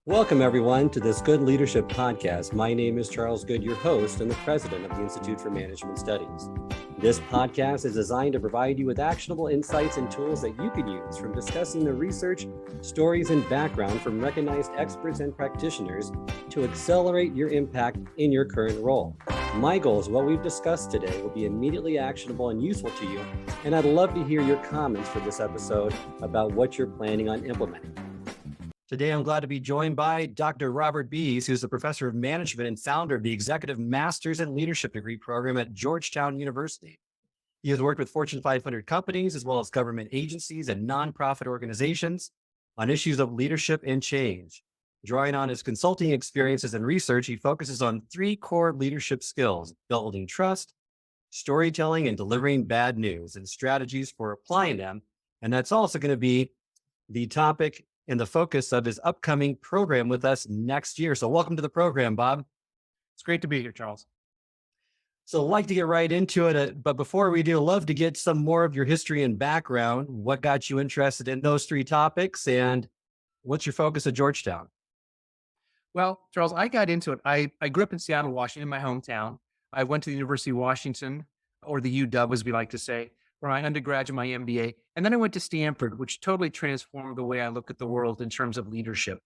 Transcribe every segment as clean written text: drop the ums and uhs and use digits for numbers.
Welcome, everyone, to this Good Leadership Podcast. My name is Charles Good, your host and the president of the Institute for Management Studies. This podcast is designed to provide you with actionable insights and tools that you can use from discussing the research, stories, and background from recognized experts and practitioners to accelerate your impact in your current role. My goal is what we've discussed today will be immediately actionable and useful to you, and I'd love to hear your comments for this episode about what you're planning on implementing. Today, I'm glad to be joined by Dr. Robert Bies, who's the professor of management and founder of the Executive Master's in Leadership degree program at Georgetown University. He has worked with Fortune 500 companies, as well as government agencies and nonprofit organizations on issues of leadership and change. Drawing on his consulting experiences and research, he focuses on three core leadership skills: building trust, storytelling, and delivering bad news, and strategies for applying them. And that's also going to be the topic and the focus of his upcoming program with us next year. So welcome to the program, Bob. It's great to be here, Charles. So I'd like to get right into it. But before we do, I'd love to get some more of your history and background. What got you interested in those three topics, and what's your focus at Georgetown? Well, Charles, I got into it. I grew up in Seattle, Washington, my hometown. I went to the University of Washington, or the UW, as we like to say, for my undergrad and my MBA. And then I went to Stanford, which totally transformed the way I look at the world in terms of leadership.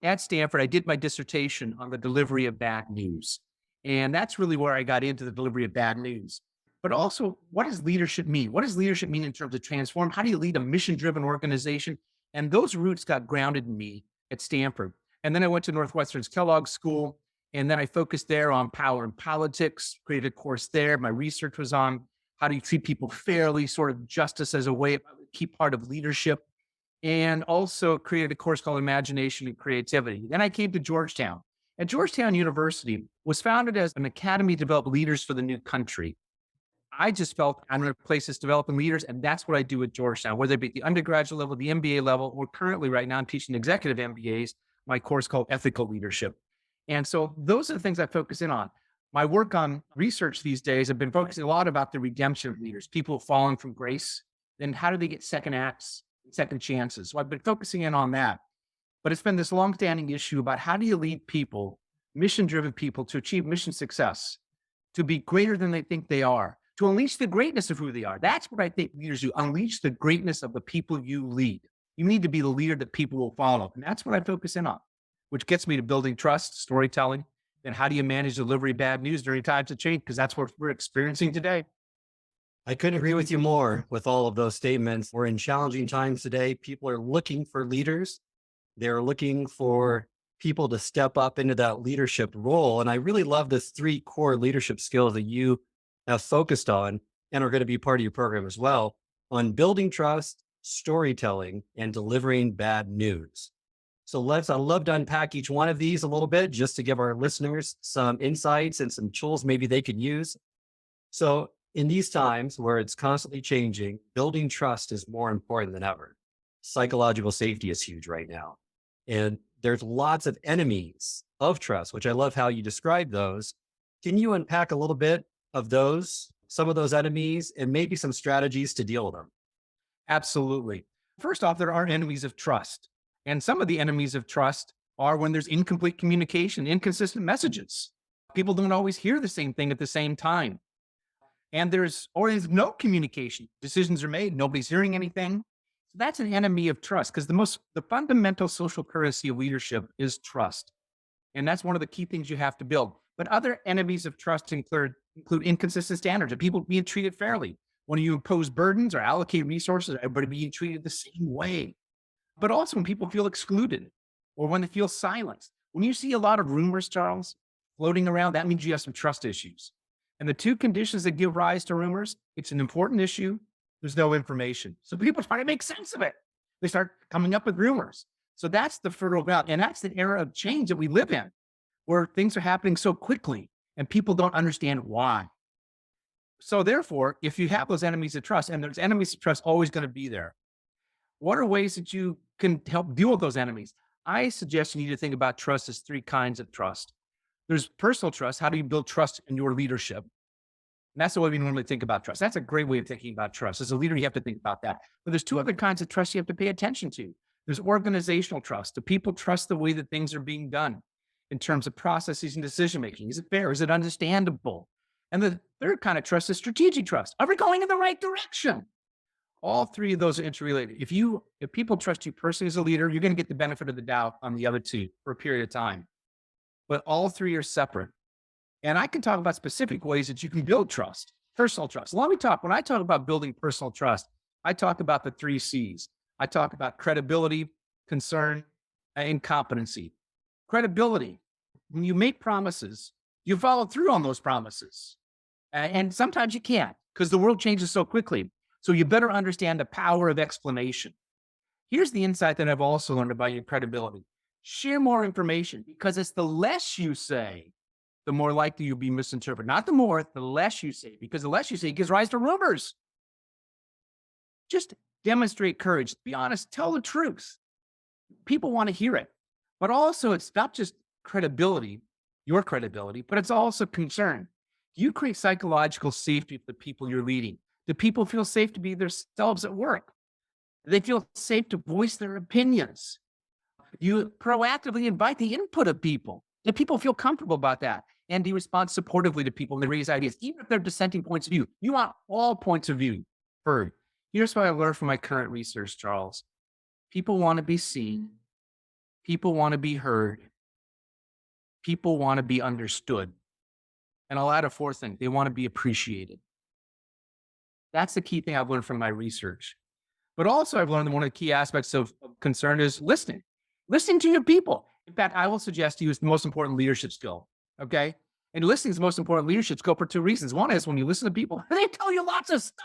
At Stanford, I did my dissertation on the delivery of bad news. And that's really where I got into the delivery of bad news. But also, what does leadership mean? What does leadership mean in terms of transform? How do you lead a mission-driven organization? And those roots got grounded in me at Stanford. And then I went to Northwestern's Kellogg School, and then I focused there on power and politics, created a course there. My research was on how do you treat people fairly, sort of justice as a way, a key part of leadership, and also created a course called Imagination and Creativity. Then I came to Georgetown. And Georgetown University was founded as an academy to develop leaders for the new country. I just felt I'm in a place that's developing leaders, and that's what I do at Georgetown, whether it be at the undergraduate level, the MBA level, or currently right now I'm teaching executive MBAs, my course called Ethical Leadership. And so those are the things I focus in on. My work on research these days have been focusing a lot about the redemption of leaders, people who've fallen from grace. Then how do they get second acts, second chances? So I've been focusing in on that. But it's been this longstanding issue about how do you lead people, mission-driven people, to achieve mission success, to be greater than they think they are, to unleash the greatness of who they are. That's what I think leaders do, unleash the greatness of the people you lead. You need to be the leader that people will follow. And that's what I focus in on, which gets me to building trust, storytelling, and how do you manage delivery of bad news during times of change? Because that's what we're experiencing today. I couldn't agree with you more with all of those statements. We're in challenging times today. People are looking for leaders. They're looking for people to step up into that leadership role. And I really love the three core leadership skills that you have focused on and are going to be part of your program as well, on building trust, storytelling, and delivering bad news. So I'd love to unpack each one of these a little bit just to give our listeners some insights and some tools maybe they could use. So in these times where it's constantly changing, building trust is more important than ever. Psychological safety is huge right now. And there's lots of enemies of trust, which I love how you describe those. Can you unpack a little bit of those, some of those enemies, and maybe some strategies to deal with them? Absolutely. First off, there are enemies of trust. And some of the enemies of trust are when there's incomplete communication, inconsistent messages. People don't always hear the same thing at the same time. And there's no communication. Decisions are made. Nobody's hearing anything. So that's an enemy of trust, because the fundamental social currency of leadership is trust. And that's one of the key things you have to build. But other enemies of trust include inconsistent standards of people being treated fairly. When you impose burdens or allocate resources, everybody being treated the same way. But also when people feel excluded or when they feel silenced. When you see a lot of rumors, Charles, floating around, that means you have some trust issues. And the two conditions that give rise to rumors, it's an important issue, there's no information. So people try to make sense of it. They start coming up with rumors. So that's the fertile ground. And that's the era of change that we live in, where things are happening so quickly and people don't understand why. So therefore, if you have those enemies of trust, and there's enemies of trust always going to be there, what are ways that you can help deal with those enemies? I suggest you need to think about trust as three kinds of trust. There's personal trust. How do you build trust in your leadership? And that's the way we normally think about trust. That's a great way of thinking about trust. As a leader, you have to think about that. But there's two other kinds of trust you have to pay attention to. There's organizational trust. Do people trust the way that things are being done in terms of processes and decision making? Is it fair? Is it understandable? And the third kind of trust is strategic trust. Are we going in the right direction? All three of those are interrelated. If people trust you personally as a leader, you're going to get the benefit of the doubt on the other two for a period of time. But all three are separate. And I can talk about specific ways that you can build trust, personal trust. When I talk about building personal trust, I talk about the 3 C's. I talk about credibility, concern, and competency. Credibility, when you make promises, you follow through on those promises. And sometimes you can't because the world changes so quickly. So you better understand the power of explanation. Here's the insight that I've also learned about your credibility. Share more information because it's the less you say, the more likely you'll be misinterpreted. Not the more, the less you say, because the less you say gives rise to rumors. Just demonstrate courage. Be honest. Tell the truth. People want to hear it. But also, it's not just credibility, your credibility, but it's also concern. You create psychological safety for the people you're leading. Do people feel safe to be themselves at work? Do they feel safe to voice their opinions? You proactively invite the input of people. Do people feel comfortable about that? And do you respond supportively to people when they raise ideas, even if they're dissenting points of view? You want all points of view heard. Here's what I learned from my current research, Charles. People want to be seen. People want to be heard. People want to be understood. And I'll add a fourth thing. They want to be appreciated. That's the key thing I've learned from my research. But also I've learned that one of the key aspects of concern is listening. Listening to your people. In fact, I will suggest to you it's the most important leadership skill. Okay? And listening is the most important leadership skill for 2 reasons. One is when you listen to people, they tell you lots of stuff,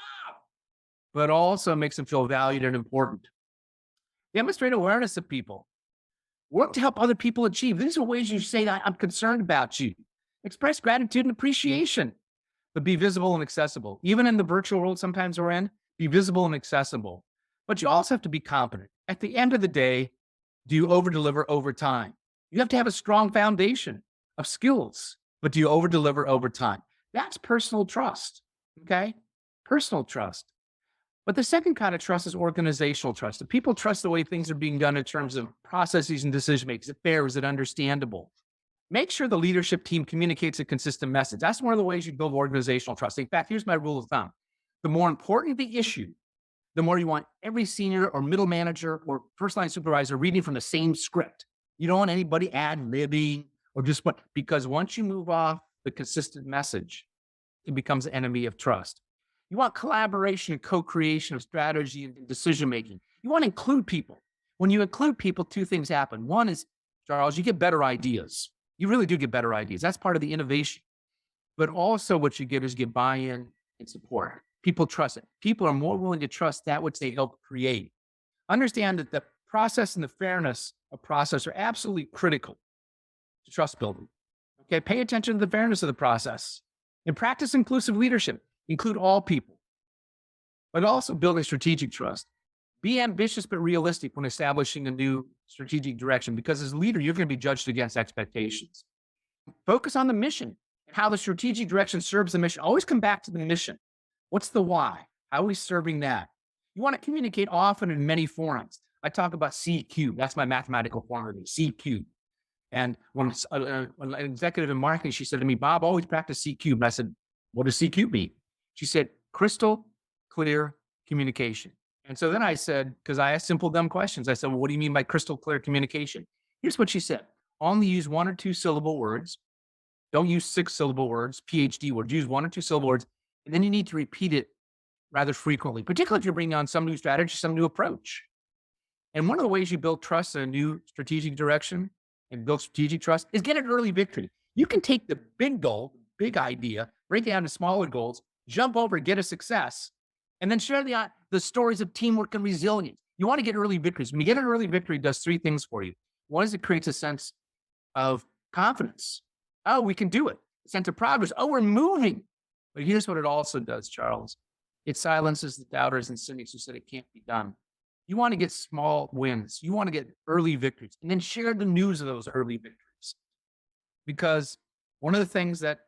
but also makes them feel valued and important. Demonstrate awareness of people. Work to help other people achieve. These are ways you say that I'm concerned about you. Express gratitude and appreciation, but be visible and accessible. Even in the virtual world sometimes we're in, be visible and accessible. But you also have to be competent. At the end of the day, do you over-deliver over time? You have to have a strong foundation of skills, but do you over-deliver over time? That's personal trust, okay? Personal trust. But the second kind of trust is organizational trust. If people trust the way things are being done in terms of processes and decision-making, is it fair? Is it understandable? Make sure the leadership team communicates a consistent message. That's one of the ways you build organizational trust. In fact, here's my rule of thumb. The more important the issue, the more you want every senior or middle manager or first-line supervisor reading from the same script. You don't want anybody ad-libbing or just what, because once you move off the consistent message, it becomes an enemy of trust. You want collaboration and co-creation of strategy and decision-making. You want to include people. When you include people, 2 things happen. One is, Charles, you get better ideas. You really do get better ideas. That's part of the innovation. But also what you get is you get buy-in and support. People trust it. People are more willing to trust that which they help create. Understand that the process and the fairness of process are absolutely critical to trust building. Okay, pay attention to the fairness of the process. And practice inclusive leadership. Include all people. But also building strategic trust. Be ambitious but realistic when establishing a new strategic direction, because as a leader, you're going to be judged against expectations. Focus on the mission and how the strategic direction serves the mission. Always come back to the mission. What's the why? How are we serving that? You want to communicate often in many forums. I talk about CQ. That's my mathematical formula, CQ. And when an executive in marketing, she said to me, Bob, always practice CQ. And I said, what does CQ mean? She said, crystal clear communication. And so then I said, because I asked simple, dumb questions, I said, well, what do you mean by crystal clear communication? Here's what she said. Only use 1 or 2 syllable words. Don't use 6-syllable words, PhD words. Use 1 or 2 syllable words. And then you need to repeat it rather frequently, particularly if you're bringing on some new strategy, some new approach. And one of the ways you build trust in a new strategic direction and build strategic trust is get an early victory. You can take the big goal, big idea, break it down to smaller goals, jump over, get a success, and then share the stories of teamwork and resilience. You want to get early victories. When you get an early victory, it does 3 things for you. One is it creates a sense of confidence. Oh, we can do it. A sense of progress. Oh, we're moving. But here's what it also does, Charles. It silences the doubters and cynics who said it can't be done. You want to get small wins. You want to get early victories, and then share the news of those early victories. Because one of the things that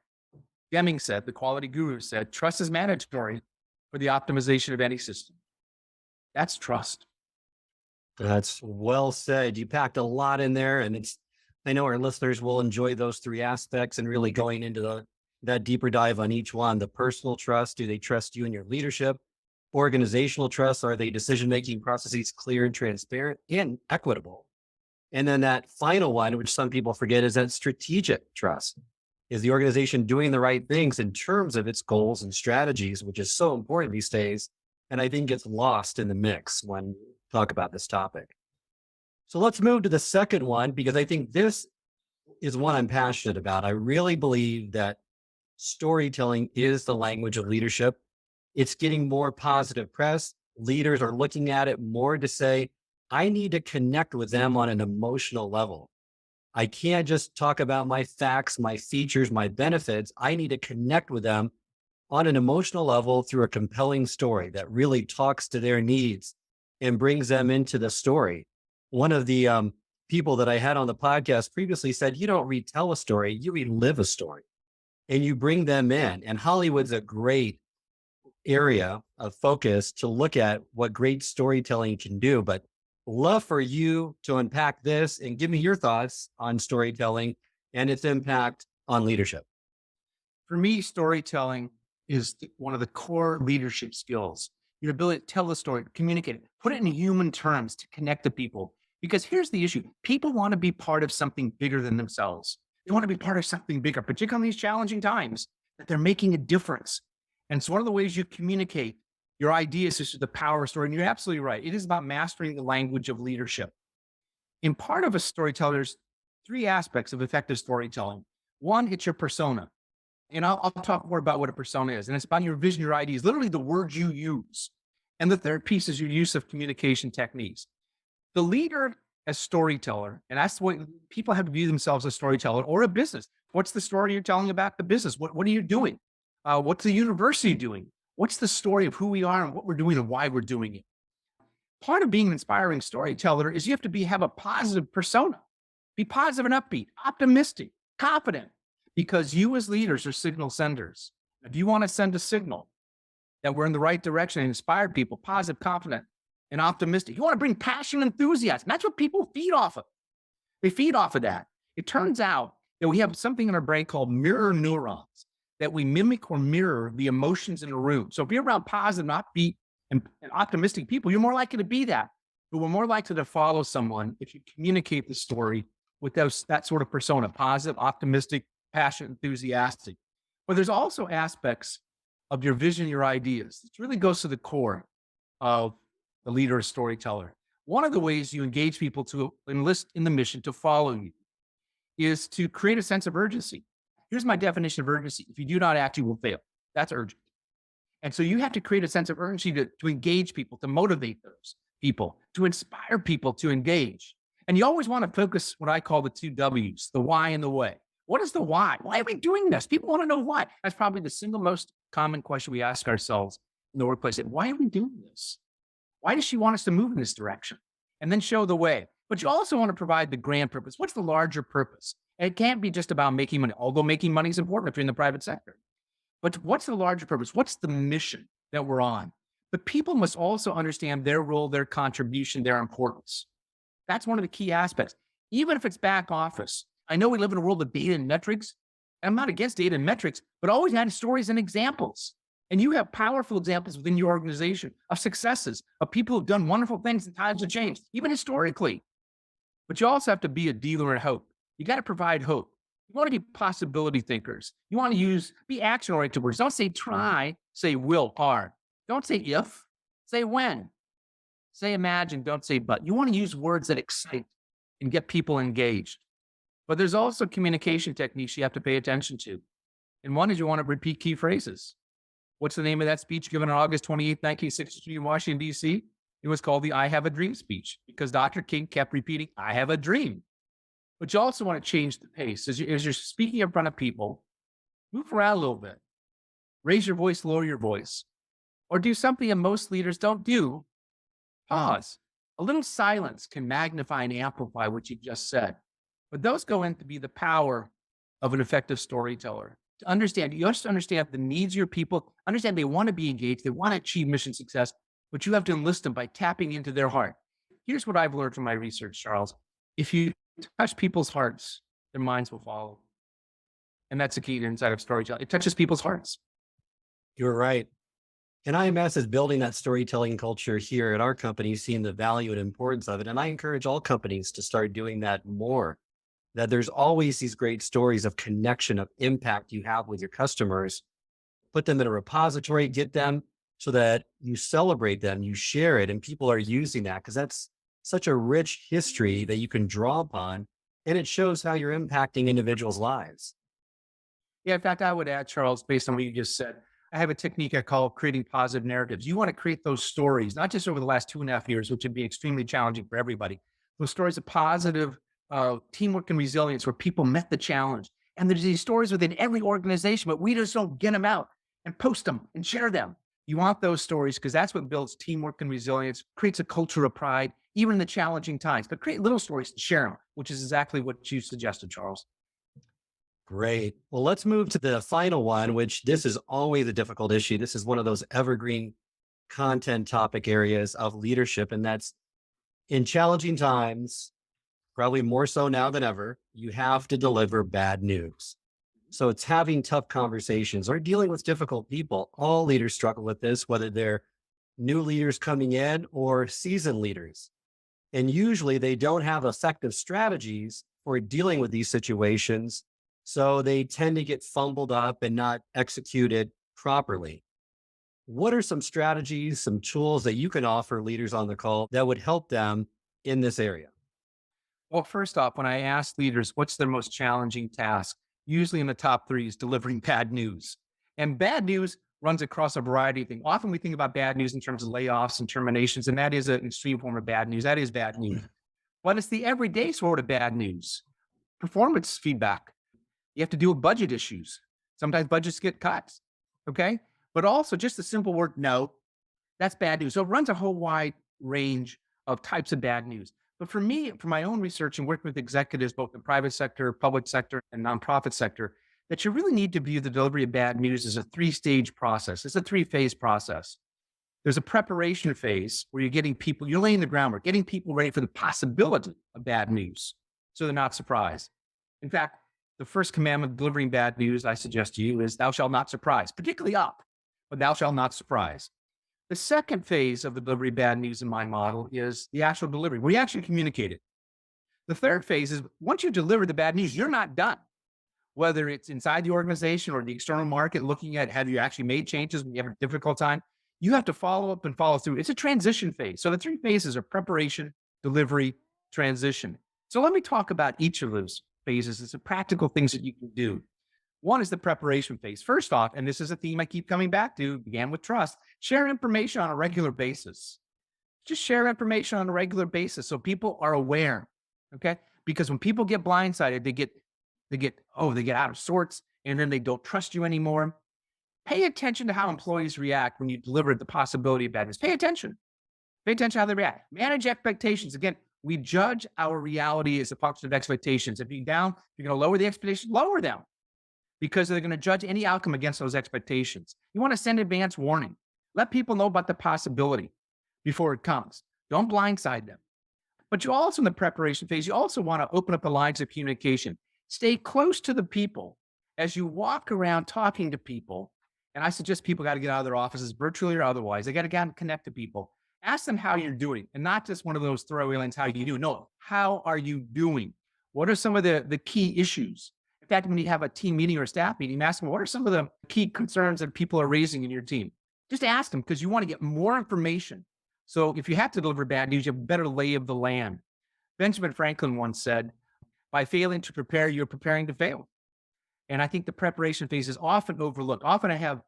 Deming said, the quality guru said, trust is mandatory for the optimization of any system. That's trust. That's well said. You packed a lot in there, and I know our listeners will enjoy those three aspects and really going into that deeper dive on each one. The personal trust, do they trust you and your leadership? Organizational trust, are they decision-making processes clear and transparent and equitable? And then that final one, which some people forget, is that strategic trust. Is the organization doing the right things in terms of its goals and strategies, which is so important these days? And I think gets lost in the mix when we talk about this topic. So let's move to the second one, because I think this is one I'm passionate about. I really believe that storytelling is the language of leadership. It's getting more positive press. Leaders are looking at it more to say, I need to connect with them on an emotional level. I can't just talk about my facts, my features, my benefits. I need to connect with them on an emotional level through a compelling story that really talks to their needs and brings them into the story. One of the people that I had on the podcast previously said, you don't retell a story, you relive a story and you bring them in. And Hollywood's a great area of focus to look at what great storytelling can do. But love for you to unpack this and give me your thoughts on storytelling and its impact on leadership. For me, storytelling is one of the core leadership skills. Your ability to tell a story, communicate it, put it in human terms to connect to people. Because here's the issue. People want to be part of something bigger than themselves. They want to be part of something bigger, particularly in these challenging times, that they're making a difference. And so one of the ways you communicate your ideas is through the power of story. And you're absolutely right. It is about mastering the language of leadership. In part of a storyteller, there's three aspects of effective storytelling. One, it's your persona. And I'll talk more about what a persona is. And it's about your vision, your ideas, literally the words you use. And the third piece is your use of communication techniques. The leader as storyteller, and that's what people have to view themselves as storyteller or a business. What's the story you're telling about the business? What are you doing? What's the university doing? What's the story of who we are and what we're doing and why we're doing it? Part of being an inspiring storyteller is you have to have a positive persona. Be positive and upbeat, optimistic, confident, because you as leaders are signal senders. If you want to send a signal that we're in the right direction and inspire people, positive, confident, and optimistic, you want to bring passion and enthusiasm. That's what people feed off of. They feed off of that. It turns out that we have something in our brain called mirror neurons that we mimic or mirror the emotions in a room. So if you're around positive, upbeat, and optimistic people, you're more likely to be that. But we're more likely to follow someone if you communicate the story with that sort of persona, positive, optimistic, passionate, enthusiastic. But there's also aspects of your vision, your ideas. It really goes to the core of the leader or storyteller. One of the ways you engage people to enlist in the mission to follow you is to create a sense of urgency. Here's my definition of urgency. If you do not act, you will fail. That's urgent. And so you have to create a sense of urgency to engage people, to motivate those people, to inspire people to engage. And you always want to focus what I call the two W's, the why and the way. What is the why? Why are we doing this? People want to know why. That's probably the single most common question we ask ourselves in the workplace. Why are we doing this? Why does she want us to move in this direction? And then show the way. But you also want to provide the grand purpose. What's the larger purpose? And it can't be just about making money, although making money is important if you're in the private sector. But what's the larger purpose? What's the mission that we're on? But people must also understand their role, their contribution, their importance. That's one of the key aspects. Even if it's back office, I know we live in a world of data and metrics. And I'm not against data and metrics, but always add stories and examples. And you have powerful examples within your organization of successes, of people who've done wonderful things in times of change, even historically. But you also have to be a dealer in hope. You got to provide hope. You want to be possibility thinkers. You want to be action-oriented words. Don't say try, say will, are. Don't say if, say when. Say imagine, don't say but. You want to use words that excite and get people engaged. But there's also communication techniques you have to pay attention to. And one is you want to repeat key phrases. What's the name of that speech given on August 28, 1963 in Washington, D.C.? It was called the I Have a Dream speech because Dr. King kept repeating, I have a dream. But you also want to change the pace. As you're speaking in front of people, move around a little bit. Raise your voice, lower your voice. Or do something that most leaders don't do. Pause. A little silence can magnify and amplify what you just said. But those go in to be the power of an effective storyteller. To understand, you have to understand the needs of your people, understand they want to be engaged, they want to achieve mission success, but you have to enlist them by tapping into their heart. Here's what I've learned from my research, Charles. If you touch people's hearts, their minds will follow. And that's the key to inside of storytelling. It touches people's hearts. You're right. And IMS is building that storytelling culture here at our company, seeing the value and importance of it. And I encourage all companies to start doing that more. That there's always these great stories of connection, of impact you have with your customers. Put them in a repository, get them so that you celebrate them, you share it, and people are using that because that's such a rich history that you can draw upon. And it shows how you're impacting individuals' lives. Yeah, in fact, I would add, Charles, based on what you just said, I have a technique I call creating positive narratives. You want to create those stories, not just over the last 2.5 years, which would be extremely challenging for everybody. Those stories of positive teamwork and resilience where people met the challenge. And there's these stories within every organization, but we just don't get them out and post them and share them. You want those stories because that's what builds teamwork and resilience, creates a culture of pride, even in the challenging times. But create little stories and share them, which is exactly what you suggested, Charles. Great. Well, let's move to the final one, which this is always a difficult issue. This is one of those evergreen content topic areas of leadership. And that's in challenging times, probably more so now than ever, you have to deliver bad news. So it's having tough conversations or dealing with difficult people. All leaders struggle with this, whether they're new leaders coming in or seasoned leaders. And usually they don't have effective strategies for dealing with these situations. So they tend to get fumbled up and not executed properly. What are some strategies, some tools that you can offer leaders on the call that would help them in this area? Well, first off, when I ask leaders what's their most challenging task, usually in the top three is delivering bad news. And bad news runs across a variety of things. Often we think about bad news in terms of layoffs and terminations, and that is an extreme form of bad news. That is bad news. But it's the everyday sort of bad news. Performance feedback. You have to deal with budget issues. Sometimes budgets get cut. Okay. But also just the simple word no, that's bad news. So it runs a whole wide range of types of bad news. But for me, for my own research and working with executives, both the private sector, public sector, and nonprofit sector, that you really need to view the delivery of bad news as a three-stage process. It's a three-phase process. There's a preparation phase where you're getting people, you're laying the groundwork, getting people ready for the possibility of bad news so they're not surprised. In fact, the first commandment of delivering bad news, I suggest to you, is thou shalt not surprise, particularly up, but thou shalt not surprise. The second phase of the delivery of bad news in my model is the actual delivery, where you actually communicate it. The third phase is once you deliver the bad news, you're not done. Whether it's inside the organization or the external market, looking at have you actually made changes when you have a difficult time, you have to follow up and follow through. It's a transition phase. So the three phases are preparation, delivery, transition. So let me talk about each of those phases and some practical things that you can do. One is the preparation phase. First off, and this is a theme I keep coming back to, began with trust, share information on a regular basis. Just share information on a regular basis so people are aware, okay? Because when people get blindsided, they get out of sorts, and then they don't trust you anymore. Pay attention to how employees react when you deliver the possibility of bad news. Pay attention. Pay attention to how they react. Manage expectations. Again, we judge our reality as a function of expectations. If you're down, you're going to lower the expectations, lower them because they're going to judge any outcome against those expectations. You want to send advance warning. Let people know about the possibility before it comes. Don't blindside them. But you also, in the preparation phase, you also want to open up the lines of communication. Stay close to the people as you walk around talking to people. And I suggest people got to get out of their offices, virtually or otherwise. They got to get and connect to people. Ask them how you're doing, and not just one of those throwaway lines, how you do. No, how are you doing? What are some of the key issues? In fact, when you have a team meeting or a staff meeting, ask them, what are some of the key concerns that people are raising in your team? Just ask them because you want to get more information. So if you have to deliver bad news, you have a better lay of the land. Benjamin Franklin once said, by failing to prepare, you're preparing to fail. And I think the preparation phase is often overlooked. Often I have,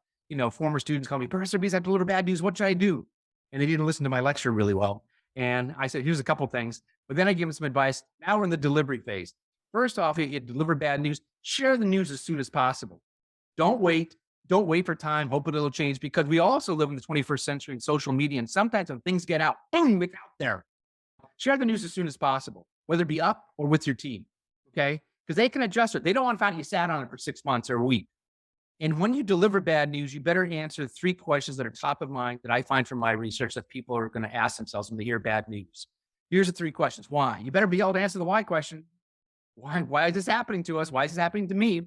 former students call me, Professor Bies, I have to deliver bad news. What should I do? And they didn't listen to my lecture really well. And I said, here's a couple things. But then I give them some advice. Now we're in the delivery phase. First off, you deliver bad news. Share the news as soon as possible. Don't wait. Don't wait for time, hoping it'll change, because we also live in the 21st century in social media. And sometimes when things get out, boom, it's out there. Share the news as soon as possible, whether it be up or with your team. Okay? Because they can adjust it. They don't want to find you sat on it for 6 months or a week. And when you deliver bad news, you better answer 3 questions that are top of mind that I find from my research that people are going to ask themselves when they hear bad news. Here's the 3 questions. Why? You better be able to answer the why question. Why is this happening to us? Why is this happening to me?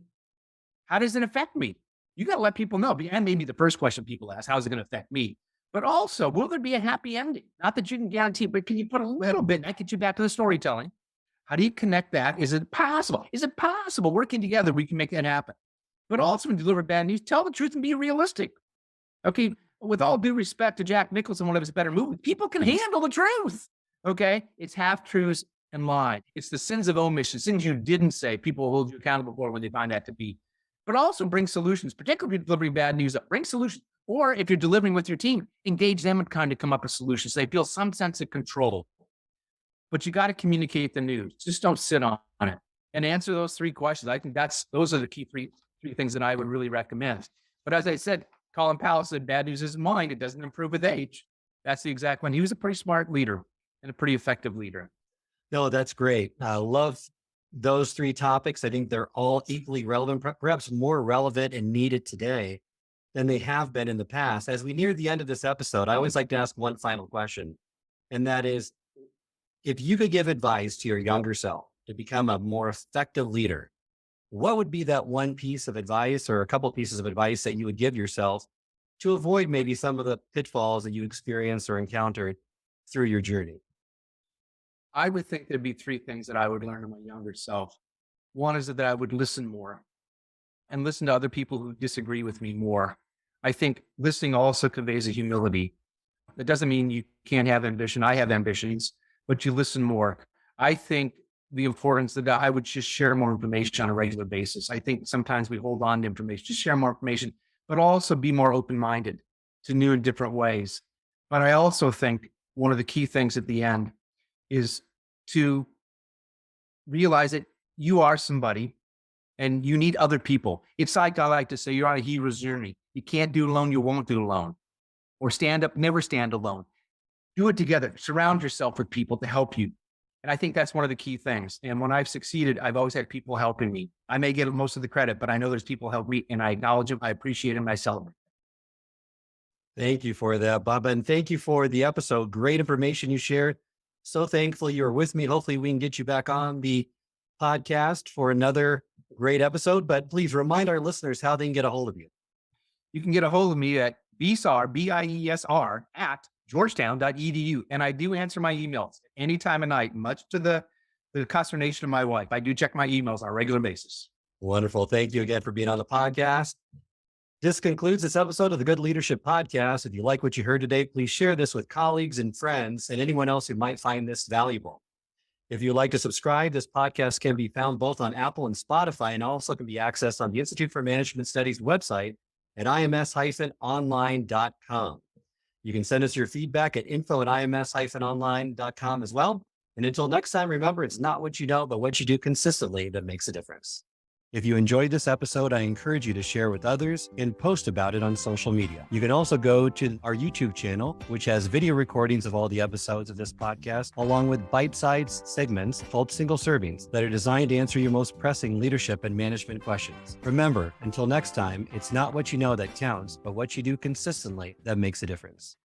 How does it affect me? You got to let people know. And maybe the first question people ask, how is it going to affect me? But also, will there be a happy ending? Not that you can guarantee, but can you put a little bit, and that gets you back to the storytelling. How do you connect that? Is it possible? Is it possible working together we can make that happen? But also when you deliver bad news, tell the truth and be realistic. Okay. With all due respect to Jack Nicholson, one of his better movies, people can handle the truth. Okay. It's half truths and lie. It's the sins of omission, things you didn't say, people will hold you accountable for when they find that to be. But also bring solutions, particularly if you're delivering bad news, bring solutions. Or if you're delivering with your team, engage them and kind of come up with solutions. They feel some sense of control. But you got to communicate the news. Just don't sit on it. And answer those 3 questions. I think those are the key three things that I would really recommend. But as I said, Colin Powell said, bad news is mind. It doesn't improve with age. That's the exact one. He was a pretty smart leader and a pretty effective leader. No, that's great. I love those 3 topics. I think they're all equally relevant, perhaps more relevant and needed today than they have been in the past. As we near the end of this episode, I always like to ask one final question. And that is, if you could give advice to your younger self to become a more effective leader, what would be that one piece of advice or a couple pieces of advice that you would give yourself to avoid maybe some of the pitfalls that you experienced or encountered through your journey? I would think there'd be 3 things that I would learn to my younger self. One is that I would listen more and listen to other people who disagree with me more. I think listening also conveys a humility. That doesn't mean you can't have ambition. I have ambitions, but you listen more. I think the importance that I would just share more information on a regular basis. I think sometimes we hold on to information, just share more information, but also be more open-minded to new and different ways. But I also think one of the key things at the end is to realize that you are somebody and you need other people. It's like I like to say, you're on a hero's journey. You can't do it alone, you won't do it alone. Or stand up, never stand alone. Do it together. Surround yourself with people to help you. And I think that's one of the key things. And when I've succeeded, I've always had people helping me. I may get most of the credit, but I know there's people help me and I acknowledge them. I appreciate them. I celebrate. Thank you for that, Bob. And thank you for the episode. Great information you shared. So thankful you were with me. Hopefully we can get you back on the podcast for another great episode, but please remind our listeners how they can get a hold of you. You can get a hold of me at Biesr, Biesr, at Georgetown.edu. And I do answer my emails any time of night, much to the consternation of my wife. I do check my emails on a regular basis. Wonderful. Thank you again for being on the podcast. This concludes this episode of the Good Leadership Podcast. If you like what you heard today, please share this with colleagues and friends and anyone else who might find this valuable. If you'd like to subscribe, this podcast can be found both on Apple and Spotify and also can be accessed on the Institute for Management Studies website at ims-online.com. You can send us your feedback at info@ims-online.com as well. And until next time, remember, it's not what you know, but what you do consistently that makes a difference. If you enjoyed this episode, I encourage you to share with others and post about it on social media. You can also go to our YouTube channel, which has video recordings of all the episodes of this podcast, along with bite-sized segments called single servings that are designed to answer your most pressing leadership and management questions. Remember, until next time, it's not what you know that counts, but what you do consistently that makes a difference.